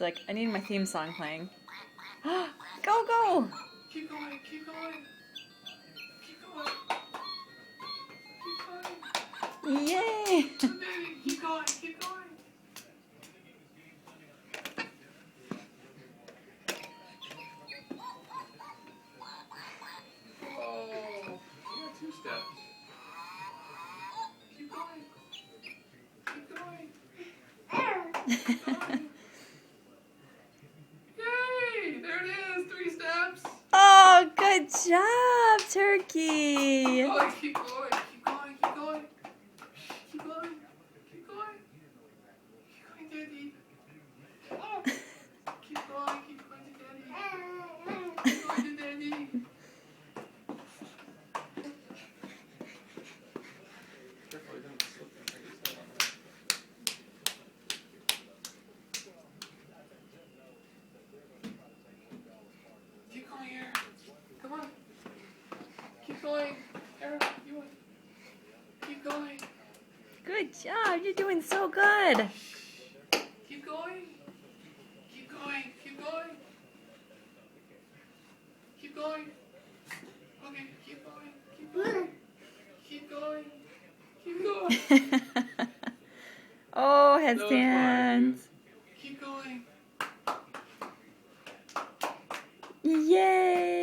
like, I need my theme song playing. Go, go! Keep going, keep going. Keep going. Keep going. Yay! Keep going, keep going. Oh, you got 2 steps. Keep going. Keep going. Keep going. Yay! There it is, 3 steps. Oh, good job, Turkey! Keep going, keep going, keep going, keep going. Keep going, keep going. Keep going, Daddy. Keep going to Daddy. Keep going to Daddy. Careful, you don't slip and break yourself on that. Keep going here. Come on. Keep going. Era, you want. Keep going. Good job, you're doing so good. Keep going. Keep going. Keep going. Keep going. Okay, keep going. Keep going. Keep going. Keep going. Oh, That was fun. headstands. Keep going. Yay!